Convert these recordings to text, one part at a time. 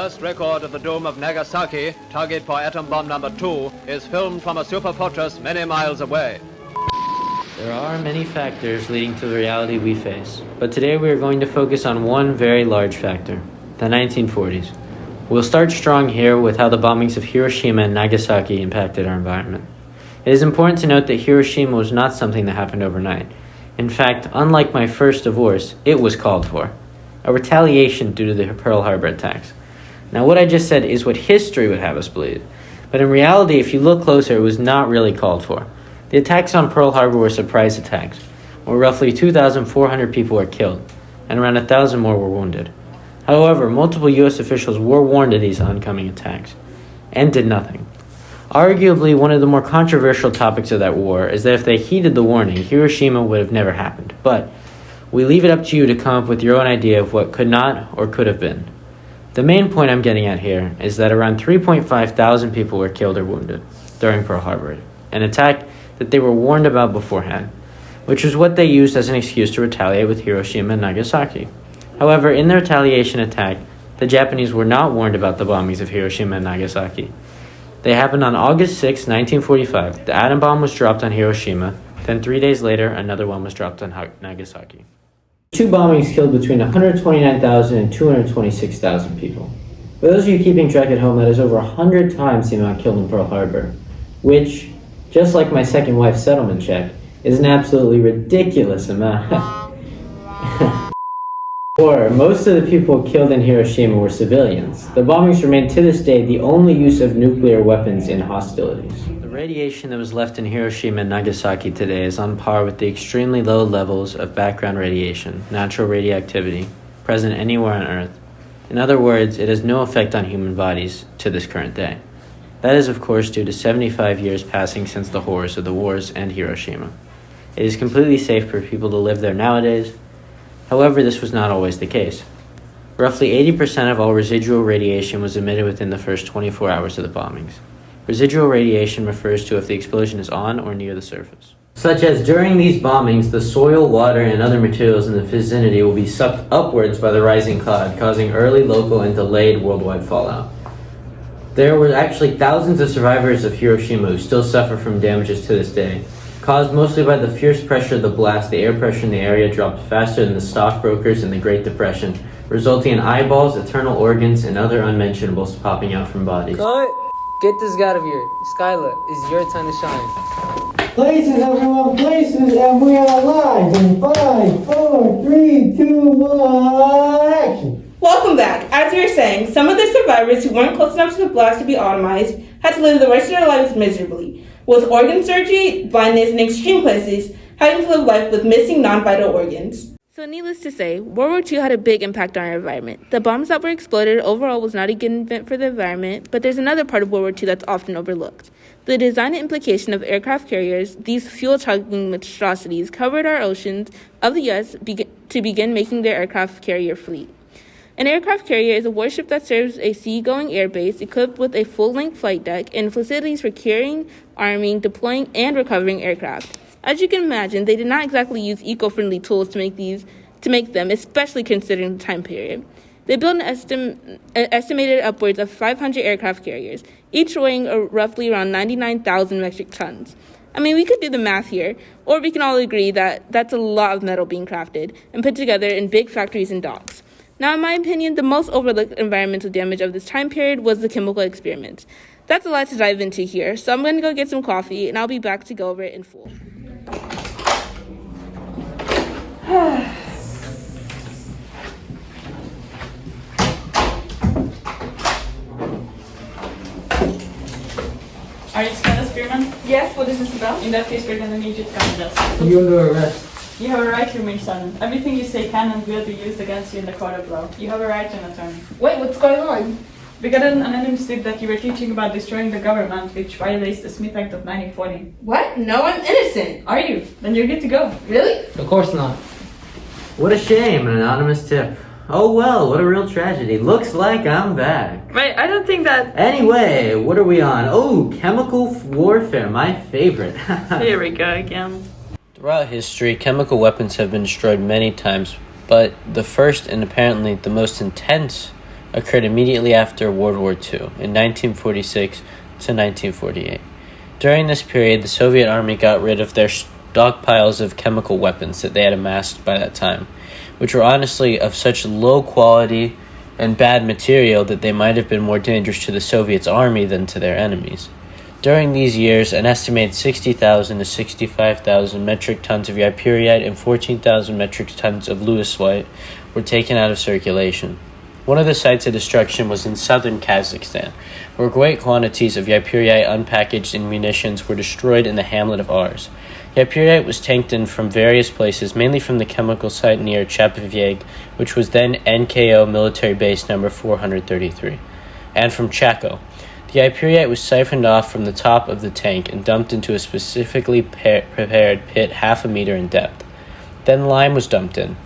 first record of the doom of Nagasaki, target for atom bomb number 2, is filmed from a superfortress many miles away. There are many factors leading to the reality we face, but today we are going to focus on one very large factor, the 1940s. We'll start strong here with how the bombings of Hiroshima and Nagasaki impacted our environment. It is important to note that Hiroshima was not something that happened overnight. In fact, unlike my first divorce, it was called for. A retaliation due to the Pearl Harbor attacks. Now, what I just said is what history would have us believe, but in reality, if you look closer, it was not really called for. The attacks on Pearl Harbor were surprise attacks, where roughly 2,400 people were killed, and around 1,000 more were wounded. However, multiple U.S. officials were warned of these oncoming attacks, and did nothing. Arguably, one of the more controversial topics of that war is that if they heeded the warning, Hiroshima would have never happened. But we leave it up to you to come up with your own idea of what could not or could have been. The main point I'm getting at here is that around 3.5 thousand people were killed or wounded during Pearl Harbor, an attack that they were warned about beforehand, which was what they used as an excuse to retaliate with Hiroshima and Nagasaki. However, in the retaliation attack, the Japanese were not warned about the bombings of Hiroshima and Nagasaki. They happened on August 6, 1945. The atom bomb was dropped on Hiroshima. Then 3 days later, another one was dropped on Nagasaki. Two bombings killed between 129,000 and 226,000 people. For those of you keeping track at home, that is over 100 times the amount killed in Pearl Harbor, which, just like my second wife's settlement check, is an absolutely ridiculous amount. Or, most of the people killed in Hiroshima were civilians. The bombings remain to this day the only use of nuclear weapons in hostilities. The radiation that was left in Hiroshima and Nagasaki today is on par with the extremely low levels of background radiation, natural radioactivity, present anywhere on Earth. In other words, it has no effect on human bodies to this current day. That is, of course, due to 75 years passing since the horrors of the wars and Hiroshima. It is completely safe for people to live there nowadays. However, this was not always the case. Roughly 80% of all residual radiation was emitted within the first 24 hours of the bombings. Residual radiation refers to if the explosion is on or near the surface. Such as during these bombings, the soil, water, and other materials in the vicinity will be sucked upwards by the rising cloud, causing early, local, and delayed worldwide fallout. There were actually thousands of survivors of Hiroshima who still suffer from damages to this day. Caused mostly by the fierce pressure of the blast, the air pressure in the area dropped faster than the stockbrokers in the Great Depression, resulting in eyeballs, internal organs, and other unmentionables popping out from bodies. Cut! Get this guy out of here. Skyla, it's your time to shine. Places, everyone, places, and we are live in 5, 4, 3, 2, 1, action! Welcome back. As we were saying, some of the survivors who weren't close enough to the blast to be automized had to live the rest of their lives miserably, with organ surgery, blindness, and extreme cases, having to live life with missing non-vital organs. So needless to say, World War II had a big impact on our environment. The bombs that were exploded overall was not a good event for the environment, but there's another part of World War II that's often overlooked. The design and implication of aircraft carriers, these fuel-chugging monstrosities, covered our oceans of the U.S. to begin making their aircraft carrier fleet. An aircraft carrier is a warship that serves a seagoing airbase equipped with a full-length flight deck and facilities for carrying, arming, deploying, and recovering aircraft. As you can imagine, they did not exactly use eco-friendly tools to make them, especially considering the time period. They built an estimated upwards of 500 aircraft carriers, each weighing roughly around 99,000 metric tons. I mean, we could do the math here, or we can all agree that that's a lot of metal being crafted and put together in big factories and docks. Now, in my opinion, the most overlooked environmental damage of this time period was the chemical experiments. That's a lot to dive into here, so I'm going to go get some coffee, and I'll be back to go over it in full. Are you Skyla Spearman? Yes, what is this about? In that case, we're gonna need you to come with us. You're under arrest. You have a right to remain silent. Everything you say can and will be used against you in the court of law. You have a right to an attorney. Wait, what's going on? We got an anonymous tip that you were teaching about destroying the government, which violates the Smith Act of 1940. What? No, I'm innocent. Are you? Then you're good to go. Really? Of course not. What a shame, an anonymous tip. Oh well, what a real tragedy. Looks like I'm back. Wait, I don't think that... Anyway, what are we on? Oh, chemical warfare, my favorite. Here we go again. Throughout history, chemical weapons have been destroyed many times, but the first and apparently the most intense occurred immediately after World War II in 1946 to 1948. During this period, the Soviet Army got rid of their stockpiles of chemical weapons that they had amassed by that time, which were honestly of such low quality and bad material that they might have been more dangerous to the Soviets' army than to their enemies. During these years, an estimated 60,000 to 65,000 metric tons of ypyriite and 14,000 metric tons of lewisite were taken out of circulation. One of the sites of destruction was in southern Kazakhstan, where great quantities of ypyriite unpackaged in munitions were destroyed in the hamlet of Ars. Ypyriite was tanked in from various places, mainly from the chemical site near Chapovyeg, which was then NKO military base number 433, and from Chaco. The ypyriite was siphoned off from the top of the tank and dumped into a specifically prepared pit half a meter in depth. Then lime was dumped in.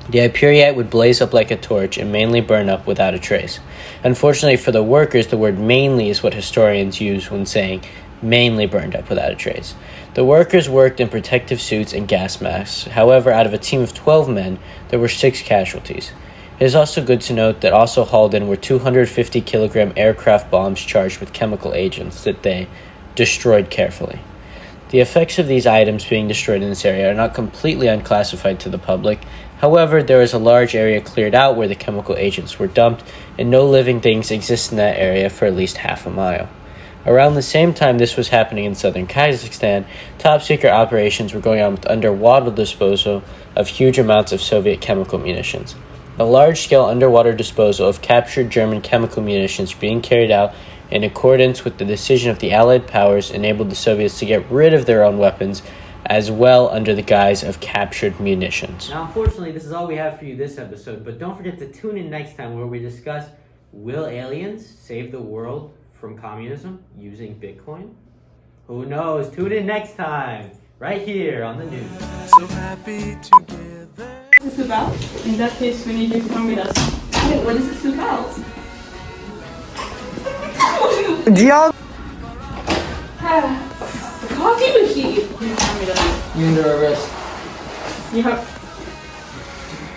The ypyriite would blaze up like a torch and mainly burn up without a trace. Unfortunately for the workers, the word mainly is what historians use when saying mainly burned up without a trace. The workers worked in protective suits and gas masks. However, out of a team of 12 men, there were 6 casualties. It is also good to note that also hauled in were 250-kilogram aircraft bombs charged with chemical agents that they destroyed carefully. The effects of these items being destroyed in this area are not completely unclassified to the public. However, there is a large area cleared out where the chemical agents were dumped, and no living things exist in that area for at least half a mile. Around the same time this was happening in southern Kazakhstan, top-secret operations were going on with underwater disposal of huge amounts of Soviet chemical munitions. A large-scale underwater disposal of captured German chemical munitions being carried out in accordance with the decision of the Allied powers enabled the Soviets to get rid of their own weapons as well under the guise of captured munitions. Now, unfortunately, this is all we have for you this episode, but don't forget to tune in next time where we discuss, will aliens save the world from communism using Bitcoin? Who knows? Tune in next time, right here on the news. So happy together. What is this about? In that case, we need you to come with us. Wait, what is this about? Coffee machine. You come with us. You're under arrest. You have.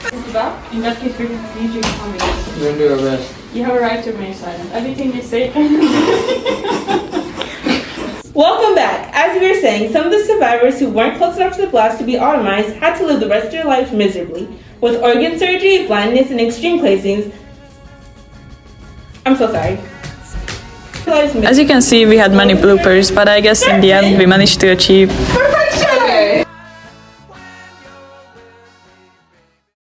What is this about? In that case, we need you to come with us. You're under arrest. You have a right to remain silent. Everything you say. Welcome back. As we were saying, some of the survivors who weren't close enough to the blast to be automized had to live the rest of their lives miserably, with organ surgery, blindness, and extreme placings. I'm so sorry. As you can see, we had many bloopers, but I guess in the end we managed to achieve